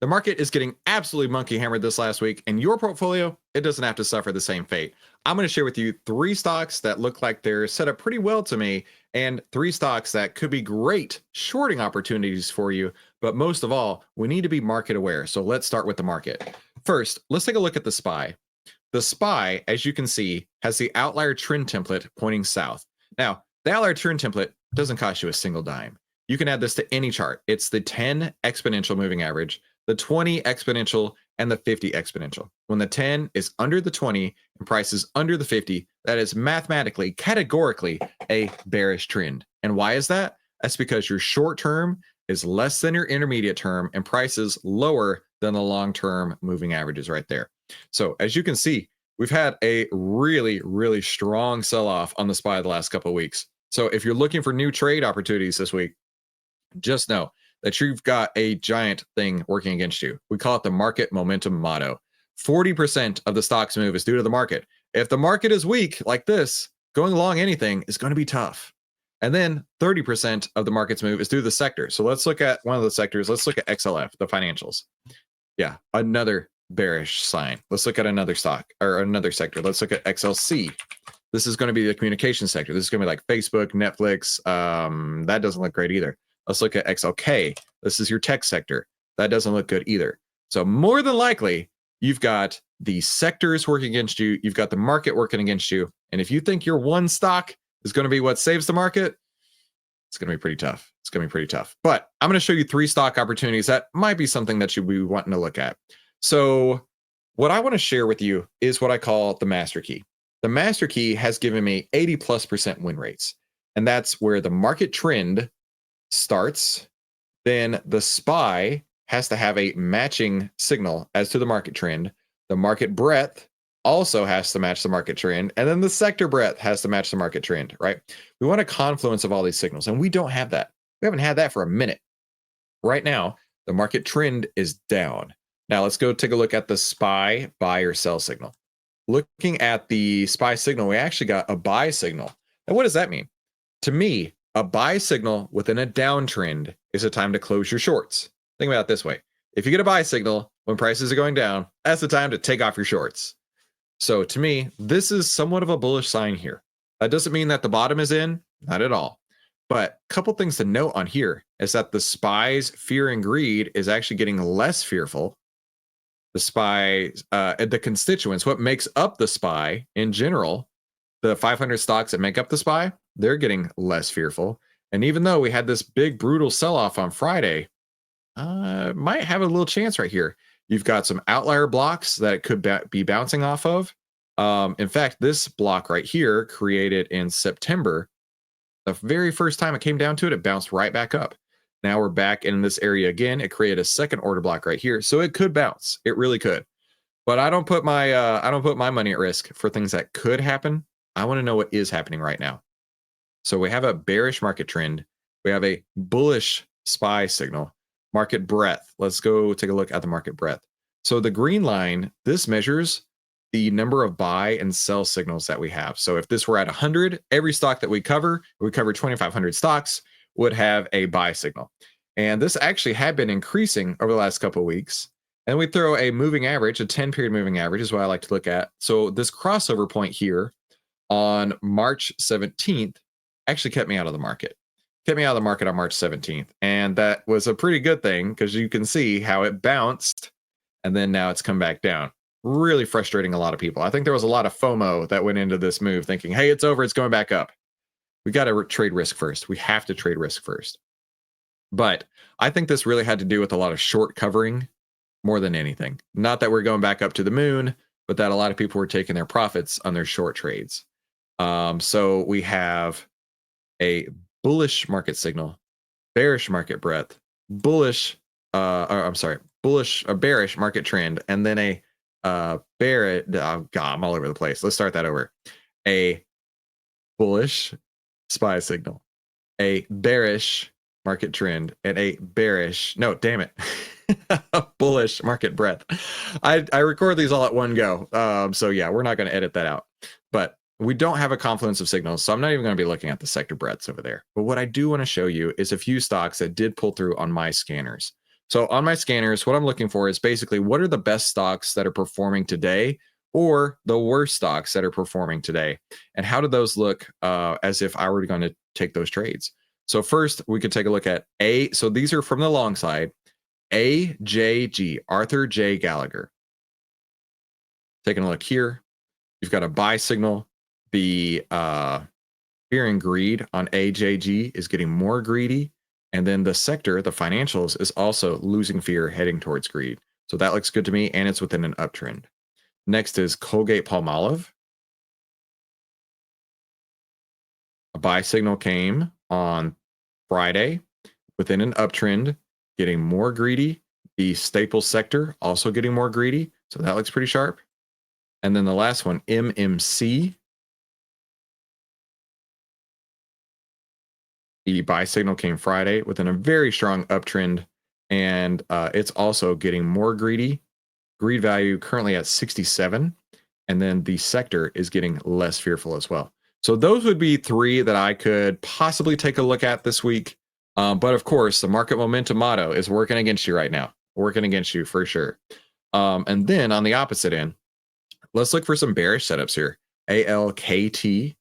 The market is getting absolutely monkey hammered this last week, and your portfolio, it doesn't have to suffer the same fate. I'm going to share with you 3 stocks that look like they're set up pretty well to me, and 3 stocks that could be great shorting opportunities for you. But most of all, we need to be market aware. So let's start with the market. First, let's take a look at the SPY. The SPY, as you can see, has the outlier trend template pointing south. Now, the outlier trend template doesn't cost you a single dime. You can add this to any chart. It's the 10 exponential moving average, the 20 exponential, and the 50 exponential. When the 10 is under the 20 and price is under the 50, that is mathematically, categorically a bearish trend. And why is that? That's because your short term is less than your intermediate term and prices lower than the long-term moving averages right there. So as you can see, we've had a really, really strong sell-off on the SPY the last couple of weeks. So if you're looking for new trade opportunities this week, just know that you've got a giant thing working against you. We call it the market momentum motto. 40% of the stock's move is due to the market. If the market is weak like this, going along anything is going to be tough. And then 30% of the market's move is due to the sector. So let's look at one of the sectors. Let's look at XLF, the financials. Yeah, another bearish sign. Let's look at another stock or another sector. Let's look at XLC. This is going to be the communication sector. This is going to be like Facebook, Netflix. That doesn't look great either. Let's look at XLK. This is your tech sector. That doesn't look good either. So more than likely, you've got the sectors working against you. You've got the market working against you. And if you think your one stock is going to be what saves the market, it's going to be pretty tough. It's going to be pretty tough. But I'm going to show you 3 stock opportunities that might be something that you'll be wanting to look at. So what I want to share with you is what I call the master key. The master key has given me 80+% win rates. And that's where the market trend starts. Then the SPY has to have a matching signal as to the market trend. The market breadth also has to match the market trend. And then the sector breadth has to match the market trend, right? We want a confluence of all these signals, and we don't have that. We haven't had that for a minute. Right now, the market trend is down. Now let's go take a look at the SPY buy or sell signal. Looking at the SPY signal, we actually got a buy signal. And what does that mean? To me, a buy signal within a downtrend is a time to close your shorts. Think about it this way. If you get a buy signal when prices are going down, that's the time to take off your shorts. So to me, this is somewhat of a bullish sign here. That doesn't mean that the bottom is in, not at all. But a couple things to note on here is that the SPY's fear and greed is actually getting less fearful. The SPY, the constituents, what makes up the SPY in general, the 500 stocks that make up the SPY, they're getting less fearful. And even though we had this big brutal sell-off on Friday, might have a little chance right here. You've got some outlier blocks that it could be bouncing off of. In fact, this block right here created in September, the very first time it came down to it, it bounced right back up. Now we're back in this area again. It created a second order block right here. So it could bounce. It really could. But I don't put my money at risk for things that could happen. I want to know what is happening right now. So we have a bearish market trend. We have a bullish SPY signal. Market breadth. Let's go take a look at the market breadth. So the green line, this measures the number of buy and sell signals that we have. So if this were at 100, every stock that we cover 2,500 stocks, would have a buy signal. And this actually had been increasing over the last couple of weeks. And we throw a moving average, a 10-period moving average is what I like to look at. So this crossover point here on March 17th actually kept me out of the market. Kept me out of the market on March 17th. And that was a pretty good thing because you can see how it bounced and then now it's come back down. Really frustrating a lot of people. I think there was a lot of FOMO that went into this move thinking, hey, it's over, it's going back up. We got to trade risk first. We have to trade risk first. But I think this really had to do with a lot of short covering more than anything. Not that we're going back up to the moon, but that a lot of people were taking their profits on their short trades. So we have a bullish market signal, bearish market breadth, bearish market trend, and then a bearish, oh God, I'm all over the place. Let's start that over. A bullish SPY signal, a bearish market trend, and a bearish, no, damn it, bullish market breadth. I record these all at one go. So yeah, we're not going to edit that out. But we don't have a confluence of signals, so I'm not even going to be looking at the sector breadths over there. But what I do want to show you is a few stocks that did pull through on my scanners. So on my scanners, what I'm looking for is basically what are the best stocks that are performing today or the worst stocks that are performing today? And how do those look as if I were going to take those trades? So first, we could take a look at A. So these are from the long side. AJG, Arthur J. Gallagher. Taking a look here, you've got a buy signal. The fear and greed on AJG is getting more greedy. And then the sector, the financials, is also losing fear, heading towards greed. So that looks good to me, and it's within an uptrend. Next is Colgate-Palmolive. A buy signal came on Friday within an uptrend, getting more greedy. The Staples sector also getting more greedy. So that looks pretty sharp. And then the last one, MMC. The buy signal came Friday within a very strong uptrend, and it's also getting more greedy. Greed value currently at 67, and then the sector is getting less fearful as well. So those would be three that I could possibly take a look at this week. But of course, the market momentum motto is working against you right now, working against you for sure. And then on the opposite end, let's look for some bearish setups here. ALKT.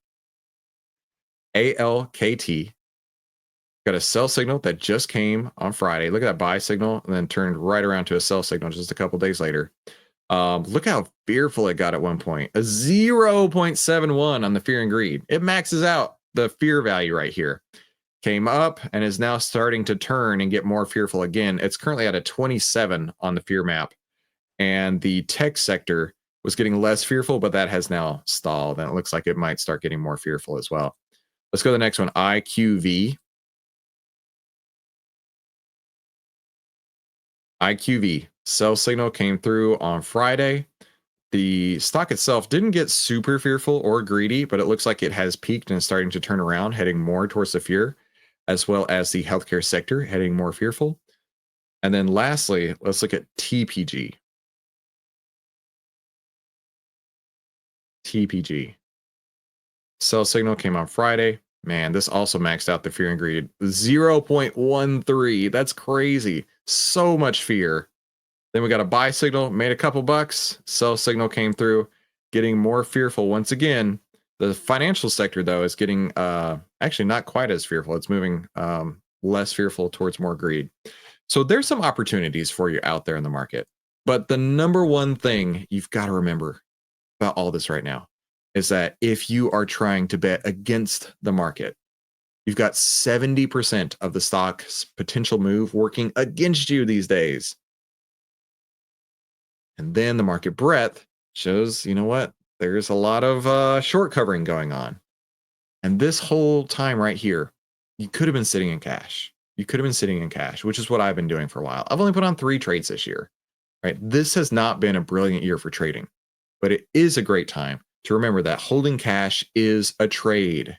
Got a sell signal that just came on Friday. Look at that buy signal and then turned right around to a sell signal just a couple days later. Look how fearful it got at one point. A 0.71 on the fear and greed. It maxes out the fear value right here. Came up and is now starting to turn and get more fearful again. It's currently at a 27 on the fear map. And the tech sector was getting less fearful, but that has now stalled. And it looks like it might start getting more fearful as well. Let's go to the next one, IQV. IQV, sell signal came through on Friday. The stock itself didn't get super fearful or greedy, but it looks like it has peaked and is starting to turn around, heading more towards the fear, as well as the healthcare sector heading more fearful. And then lastly, let's look at TPG. Sell signal came on Friday. Man, this also maxed out the fear and greed. 0.13. That's crazy. So much fear. Then we got a buy signal, made a couple bucks. Sell signal came through, getting more fearful once again. The financial sector, though, is getting actually not quite as fearful. It's moving less fearful towards more greed. So there's some opportunities for you out there in the market. But the number one thing you've got to remember about all this right now is that if you are trying to bet against the market, you've got 70% of the stock's potential move working against you these days. And then the market breadth shows, you know what? There's a lot of short covering going on. And this whole time right here, you could have been sitting in cash. Which is what I've been doing for a while. I've only put on 3 trades this year, right? This has not been a brilliant year for trading, but it is a great time to remember that holding cash is a trade.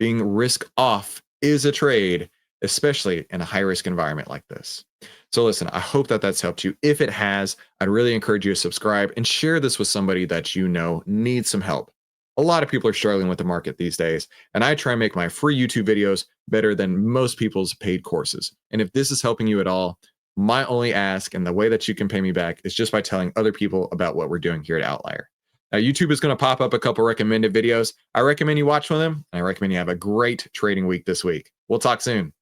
Being risk off is a trade, especially in a high risk environment like this. So listen, I hope that that's helped you. If it has, I'd really encourage you to subscribe and share this with somebody that you know needs some help. A lot of people are struggling with the market these days, and I try and make my free YouTube videos better than most people's paid courses. And if this is helping you at all, my only ask and the way that you can pay me back is just by telling other people about what we're doing here at OVTLYR. Now, YouTube is going to pop up a couple recommended videos. I recommend you watch one of them, and I recommend you have a great trading week this week. We'll talk soon.